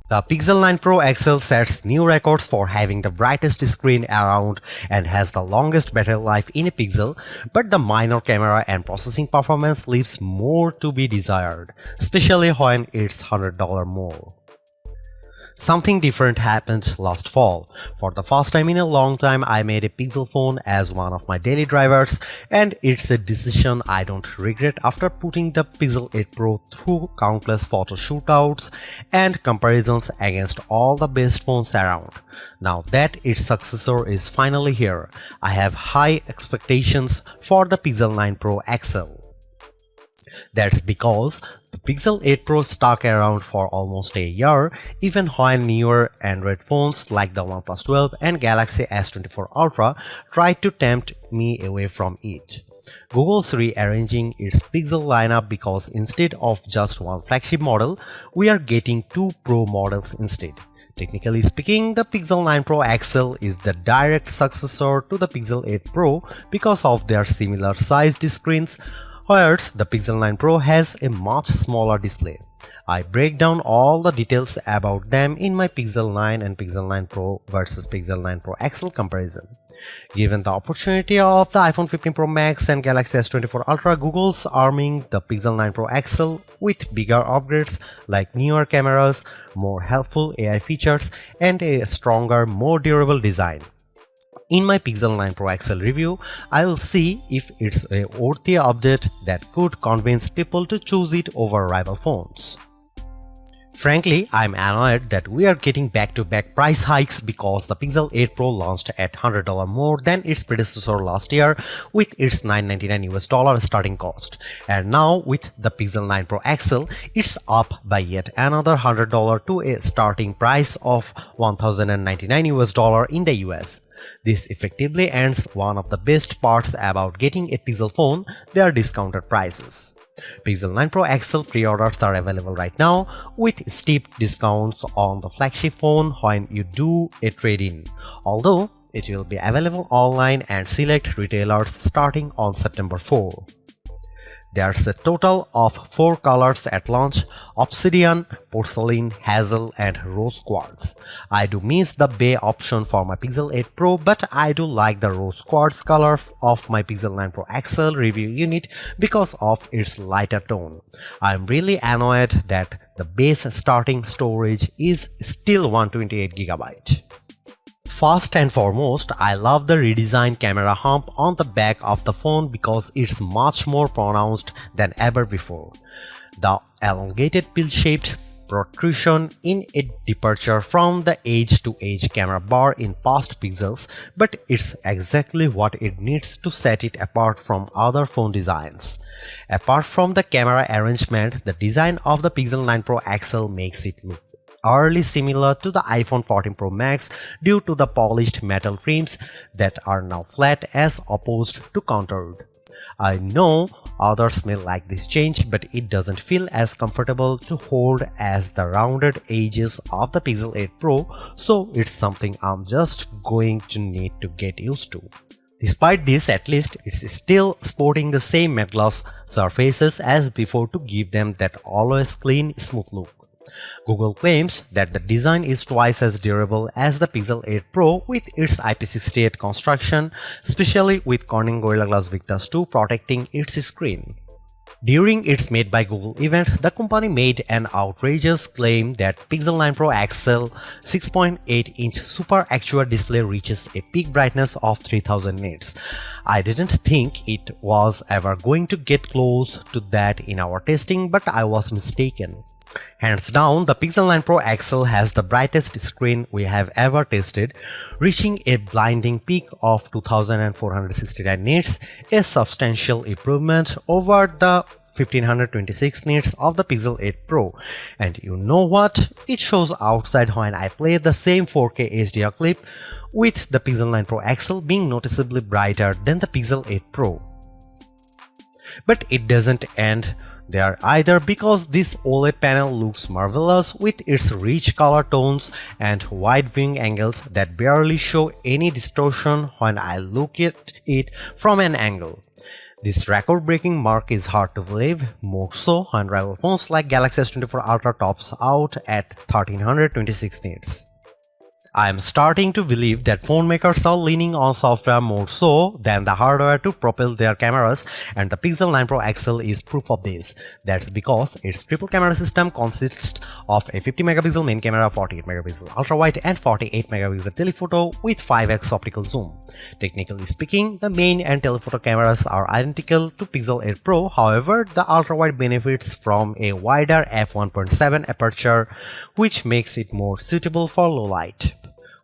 The Pixel 9 Pro XL sets new records for having the brightest screen around and has the longest battery life in a Pixel, but the minor camera and processing performance leaves more to be desired, especially when it's $100 more. Something different happened last fall. For the first time in a long time, I made a Pixel phone as one of my daily drivers, and it's a decision I don't regret after putting the Pixel 8 Pro through countless photo shootouts and comparisons against all the best phones around. Now that its successor is finally here, I have high expectations for the Pixel 9 Pro XL. That's because the Pixel 8 Pro stuck around for almost a year, even when newer Android phones like the OnePlus 12 and Galaxy S24 Ultra tried to tempt me away from it. Google's rearranging its Pixel lineup because instead of just one flagship model, we are getting two Pro models instead. Technically speaking, the Pixel 9 Pro XL is the direct successor to the Pixel 8 Pro because of their similar sized screens, whereas the Pixel 9 Pro has a much smaller display. I break down all the details about them in my Pixel 9 and Pixel 9 Pro versus Pixel 9 Pro XL comparison. Given the opportunity of the iPhone 15 Pro Max and Galaxy S24 Ultra, Google's arming the Pixel 9 Pro XL with bigger upgrades like newer cameras, more helpful AI features, and a stronger, more durable design. In my Pixel 9 Pro XL review, I will see if it's a worthy update that could convince people to choose it over rival phones. Frankly, I'm annoyed that we are getting back-to-back price hikes because the Pixel 8 Pro launched at $100 more than its predecessor last year with its $999 starting cost. And now with the Pixel 9 Pro XL, it's up by yet another $100 to a starting price of $1,099 in the US. This effectively ends one of the best parts about getting a Pixel phone, their discounted prices. Pixel 9 Pro XL pre-orders are available right now with steep discounts on the flagship phone when you do a trade-in, although it will be available online and select retailers starting on September 4. There's a total of 4 colors at launch: Obsidian, Porcelain, Hazel, and Rose Quartz. I do miss the Bay option for my Pixel 8 Pro, but I do like the Rose Quartz color of my Pixel 9 Pro XL review unit because of its lighter tone. I'm really annoyed that the base starting storage is still 128GB. First and foremost, I love the redesigned camera hump on the back of the phone because it's much more pronounced than ever before. The elongated pill-shaped protrusion in a departure from the edge-to-edge camera bar in past Pixels, but it's exactly what it needs to set it apart from other phone designs. Apart from the camera arrangement, the design of the Pixel 9 Pro XL makes it look eerily similar to the iPhone 14 Pro Max due to the polished metal trims that are now flat as opposed to contoured. I know others may like this change, but it doesn't feel as comfortable to hold as the rounded edges of the Pixel 8 Pro, so it's something I'm just going to need to get used to. Despite this, at least it's still sporting the same matte gloss surfaces as before to give them that always clean, smooth look. Google claims that the design is twice as durable as the Pixel 8 Pro with its IP68 construction, especially with Corning Gorilla Glass Victus 2 protecting its screen. During its Made by Google event, the company made an outrageous claim that Pixel 9 Pro XL 6.8-inch Super Actual display reaches a peak brightness of 3000 nits. I didn't think it was ever going to get close to that in our testing, but I was mistaken. Hands down, the Pixel 9 Pro XL has the brightest screen we have ever tested, reaching a blinding peak of 2469 nits, a substantial improvement over the 1526 nits of the Pixel 8 Pro. And you know what? It shows outside when I play the same 4K HDR clip, with the Pixel 9 Pro XL being noticeably brighter than the Pixel 8 Pro. But it doesn't end there either, because this OLED panel looks marvelous with its rich color tones and wide viewing angles that barely show any distortion when I look at it from an angle. This record-breaking mark is hard to believe, more so when rival phones like Galaxy S24 Ultra tops out at 1326 nits. I am starting to believe that phone makers are leaning on software more so than the hardware to propel their cameras, and the Pixel 9 Pro XL is proof of this. That's because its triple camera system consists of a 50 megapixel main camera, 48 megapixel ultra wide and 48 megapixel telephoto with 5x optical zoom. Technically speaking, the main and telephoto cameras are identical to Pixel 8 Pro, however, the ultra wide benefits from a wider f1.7 aperture, which makes it more suitable for low light.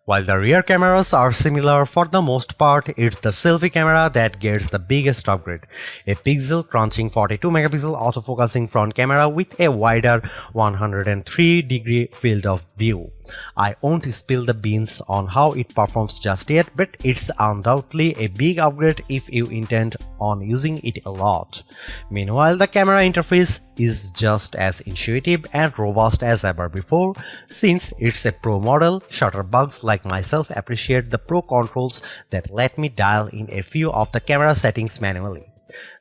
While the rear cameras are similar for the most part, it's the selfie camera that gets the biggest upgrade. A pixel crunching 42 megapixel autofocusing front camera with a wider 103-degree field of view. I won't spill the beans on how it performs just yet, but it's undoubtedly a big upgrade if you intend on using it a lot. Meanwhile, the camera interface is just as intuitive and robust as ever before. Since it's a Pro model, shutterbugs like myself appreciate the Pro controls that let me dial in a few of the camera settings manually.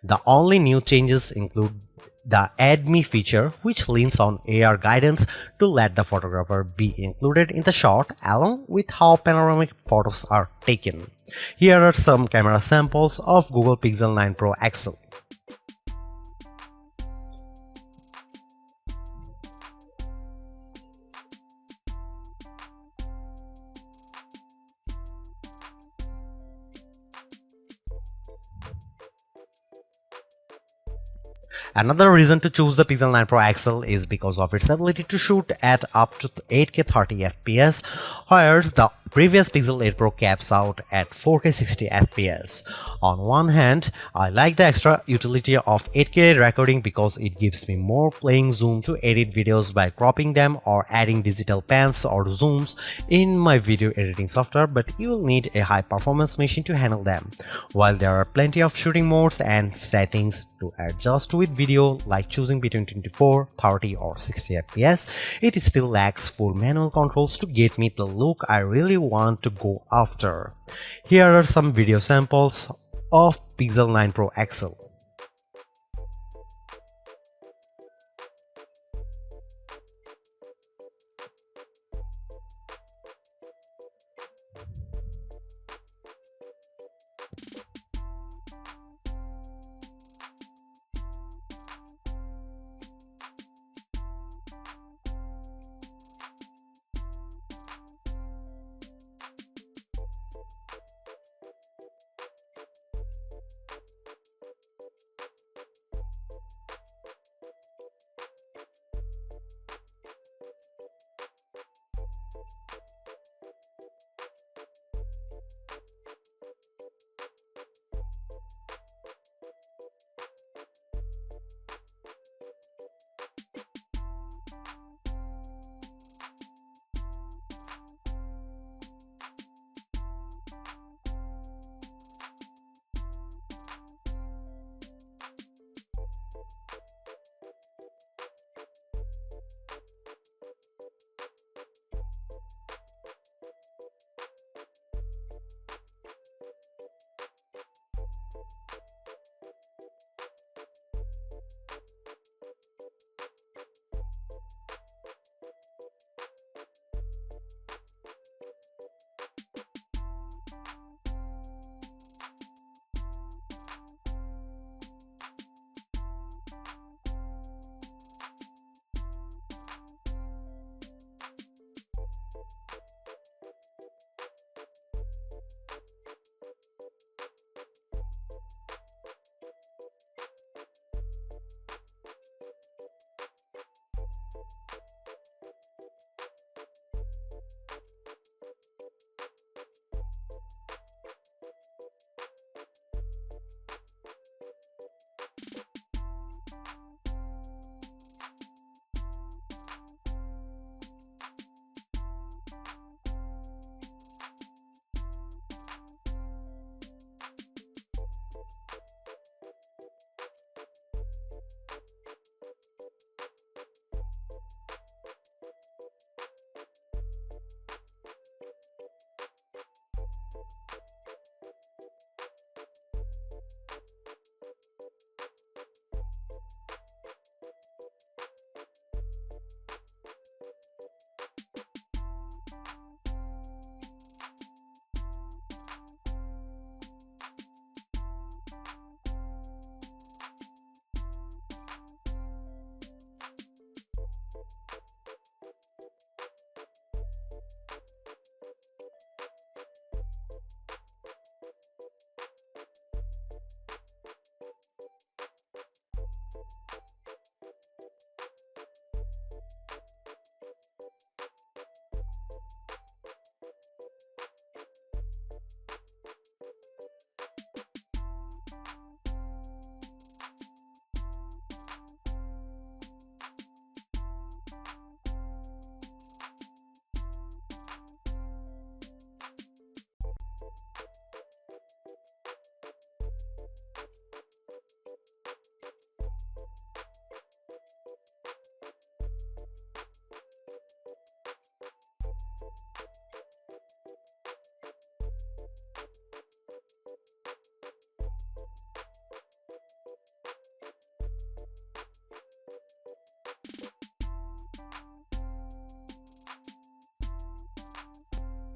The only new changes include the Add Me feature, which leans on AR guidance to let the photographer be included in the shot along with how panoramic photos are taken. Here are some camera samples of Google Pixel 9 Pro XL. Another reason to choose the Pixel 9 Pro XL is because of its ability to shoot at up to 8K 30 FPS, whereas the previous Pixel 8 Pro caps out at 4K 60 FPS. On one hand, I like the extra utility of 8K recording because it gives me more playing zoom to edit videos by cropping them or adding digital pans or zooms in my video editing software, but you will need a high performance machine to handle them. While there are plenty of shooting modes and settings to adjust with video, like choosing between 24, 30 or 60 FPS, it still lacks full manual controls to get me the look I really want to go after. Here are some video samples of Pixel 9 Pro XL.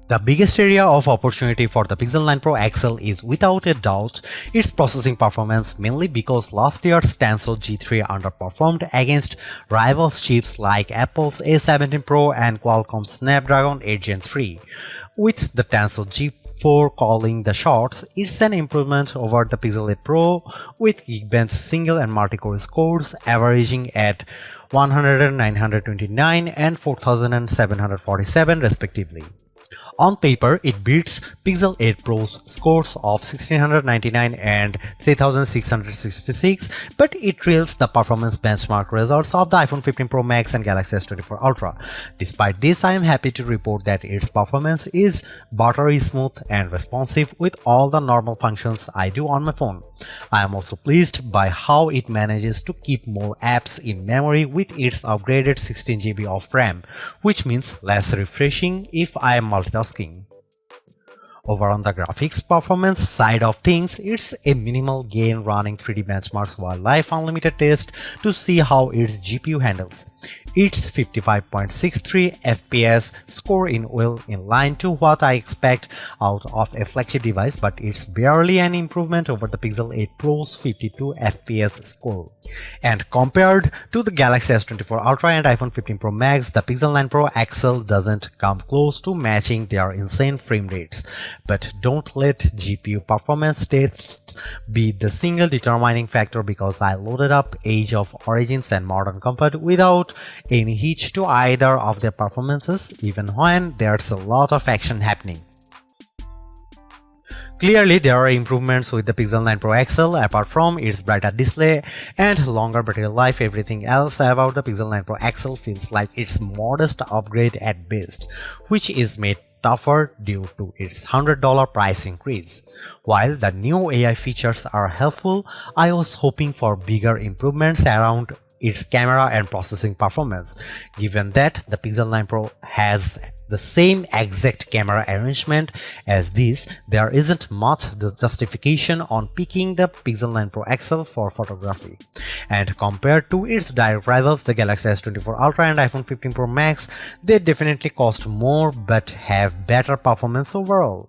The biggest area of opportunity for the Pixel 9 Pro XL is without a doubt its processing performance, mainly because last year's Tensor G3 underperformed against rival chips like Apple's A17 Pro and Qualcomm's Snapdragon 8 Gen 3. With the Tensor G4 calling the shots, it's an improvement over the Pixel 8 Pro with Geekbench single and multi-core scores averaging at 100, 929 and 4747 respectively. On paper, it beats Pixel 8 Pro's scores of 1699 and 3666, but it trails the performance benchmark results of the iPhone 15 Pro Max and Galaxy S24 Ultra. Despite this, I am happy to report that its performance is buttery smooth and responsive with all the normal functions I do on my phone. I am also pleased by how it manages to keep more apps in memory with its upgraded 16 GB of RAM, which means less refreshing if I am multitasking. Over on the graphics performance side of things, it's a minimal gain running 3D benchmarks Wildlife Unlimited test to see how its GPU handles. Its 55.63 FPS score in well in line to what I expect out of a flagship device, but it's barely an improvement over the Pixel 8 Pro's 52 FPS score. And compared to the Galaxy S24 Ultra and iPhone 15 Pro Max, the Pixel 9 Pro XL doesn't come close to matching their insane frame rates. But don't let GPU performance tests be the single determining factor, because I loaded up Age of Origins and Modern Comfort without any hitch to either of their performances, even when there's a lot of action happening. Clearly, there are improvements with the Pixel 9 Pro XL. Apart from its brighter display and longer battery life, everything else about the Pixel 9 Pro XL feels like its modest upgrade at best, which is made tougher due to its $100 price increase. While the new AI features are helpful, I was hoping for bigger improvements around its camera and processing performance. Given that the Pixel 9 Pro has the same exact camera arrangement as this, there isn't much justification on picking the Pixel 9 Pro XL for photography. And compared to its direct rivals, the Galaxy S24 Ultra and iPhone 15 Pro Max, they definitely cost more but have better performance overall.